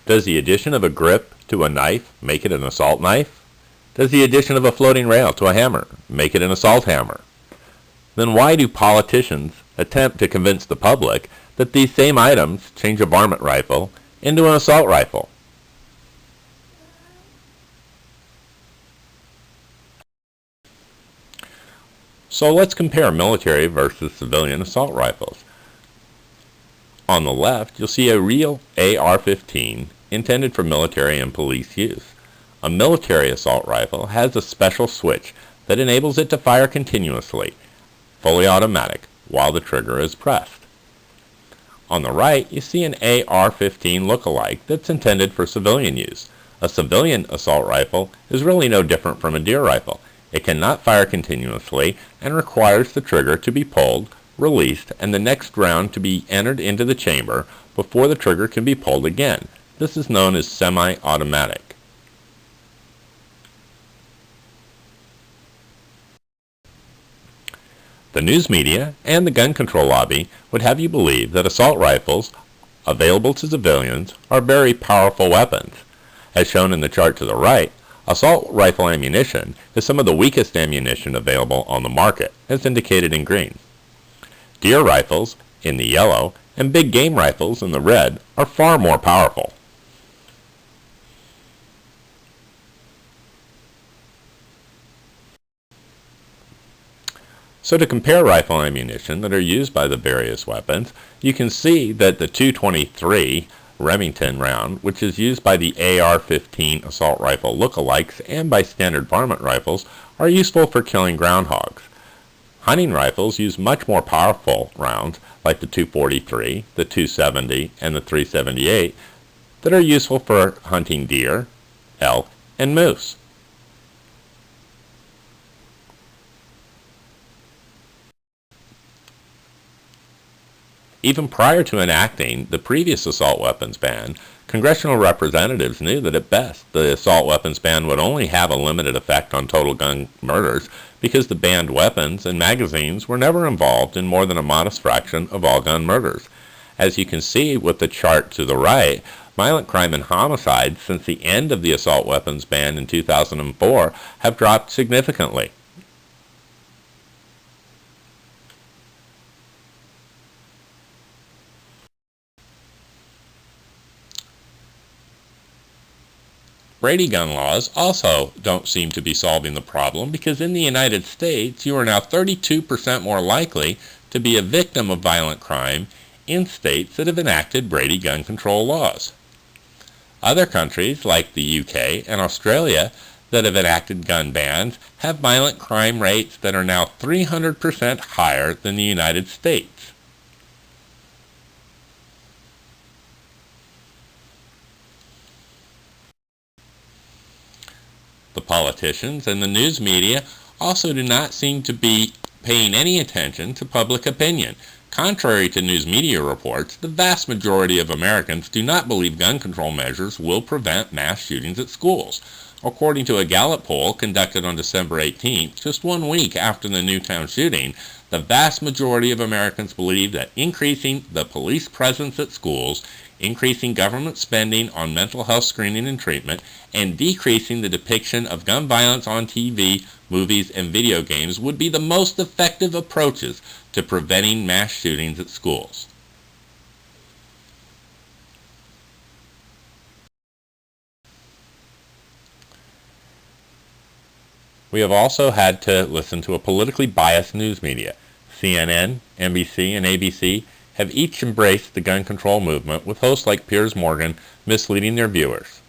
Does the addition of a grip to a knife make it an assault knife? Does the addition of a floating rail to a hammer make it an assault hammer? Then why do politicians attempt to convince the public that these same items change a varmint rifle into an assault rifle? So let's compare military versus civilian assault rifles. On the left, you'll see a real AR-15 intended for military and police use. A military assault rifle has a special switch that enables it to fire continuously, fully automatic, while the trigger is pressed. On the right, you see an AR-15 look-alike that's intended for civilian use. A civilian assault rifle is really no different from a deer rifle. It cannot fire continuously and requires the trigger to be pulled, released, and the next round to be entered into the chamber before the trigger can be pulled again. This is known as semi-automatic. The news media and the gun control lobby would have you believe that assault rifles available to civilians are very powerful weapons. As shown in the chart to the right, assault rifle ammunition is some of the weakest ammunition available on the market, as indicated in green. Deer rifles, in the yellow, and big game rifles, in the red, are far more powerful. So to compare rifle ammunition that are used by the various weapons, you can see that the .223 Remington round, which is used by the AR-15 assault rifle lookalikes and by standard varmint rifles, are useful for killing groundhogs. Hunting rifles use much more powerful rounds like the .243, the .270, and the .378 that are useful for hunting deer, elk, and moose. Even prior to enacting the previous assault weapons ban, congressional representatives knew that at best the assault weapons ban would only have a limited effect on total gun murders because the banned weapons and magazines were never involved in more than a modest fraction of all gun murders. As you can see with the chart to the right, violent crime and homicide since the end of the assault weapons ban in 2004 have dropped significantly. Brady gun laws also don't seem to be solving the problem because in the United States you are now 32% more likely to be a victim of violent crime in states that have enacted Brady gun control laws. Other countries like the UK and Australia that have enacted gun bans have violent crime rates that are now 300% higher than the United States. The politicians and the news media also do not seem to be paying any attention to public opinion. Contrary to news media reports, the vast majority of Americans do not believe gun control measures will prevent mass shootings at schools. According to a Gallup poll conducted on December 18th, just 1 week after the Newtown shooting, the vast majority of Americans believe that increasing the police presence at schools, increasing government spending on mental health screening and treatment, and decreasing the depiction of gun violence on TV, movies, and video games would be the most effective approaches to preventing mass shootings at schools. We have also had to listen to a politically biased news media. CNN, NBC, and ABC have each embraced the gun control movement, with hosts like Piers Morgan misleading their viewers.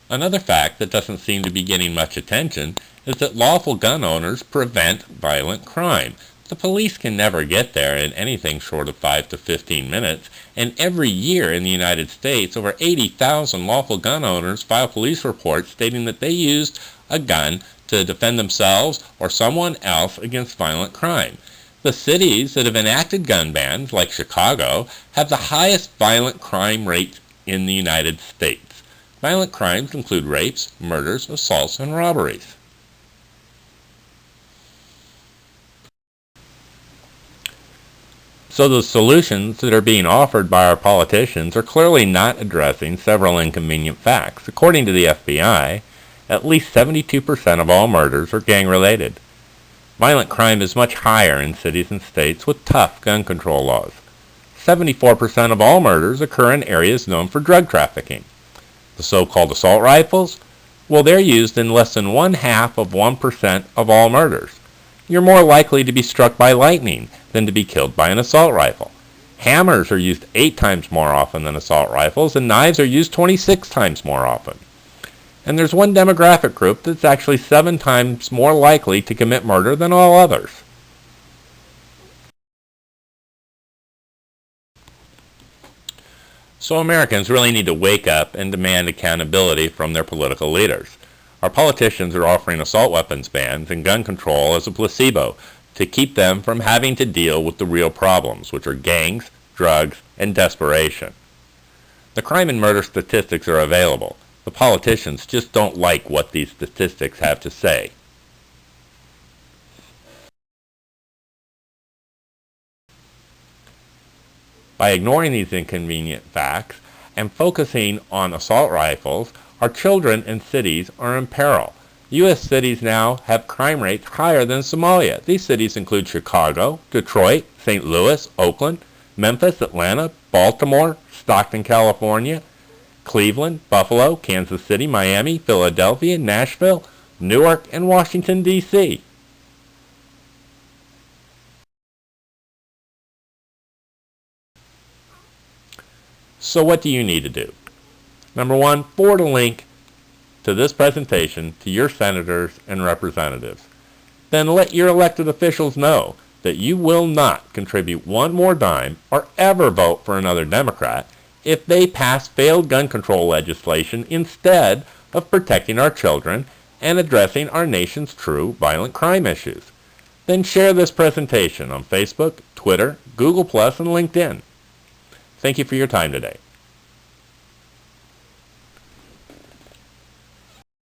Another fact that doesn't seem to be getting much attention is that lawful gun owners prevent violent crime. The police can never get there in anything short of 5 to 15 minutes, and every year in the United States, over 80,000 lawful gun owners file police reports stating that they used a gun to defend themselves or someone else against violent crime. The cities that have enacted gun bans, like Chicago, have the highest violent crime rate in the United States. Violent crimes include rapes, murders, assaults, and robberies. So the solutions that are being offered by our politicians are clearly not addressing several inconvenient facts. According to the FBI, at least 72% of all murders are gang-related. Violent crime is much higher in cities and states with tough gun control laws. 74% of all murders occur in areas known for drug trafficking. The so-called assault rifles, well, they're used in less than 0.5% of all murders. You're more likely to be struck by lightning than to be killed by an assault rifle. Hammers are used 8 times more often than assault rifles, and knives are used 26 times more often. And there's one demographic group that's actually 7 times more likely to commit murder than all others. So Americans really need to wake up and demand accountability from their political leaders. Our politicians are offering assault weapons bans and gun control as a placebo to keep them from having to deal with the real problems, which are gangs, drugs, and desperation. The crime and murder statistics are available. The politicians just don't like what these statistics have to say. By ignoring these inconvenient facts and focusing on assault rifles, our children and cities are in peril. U.S. cities now have crime rates higher than Somalia. These cities include Chicago, Detroit, St. Louis, Oakland, Memphis, Atlanta, Baltimore, Stockton, California, Cleveland, Buffalo, Kansas City, Miami, Philadelphia, Nashville, Newark, and Washington, D.C. So what do you need to do? Number 1, forward a link to this presentation to your senators and representatives. Then let your elected officials know that you will not contribute one more dime or ever vote for another Democrat if they pass failed gun control legislation instead of protecting our children and addressing our nation's true violent crime issues. Then share this presentation on Facebook, Twitter, Google+, and LinkedIn. Thank you for your time today.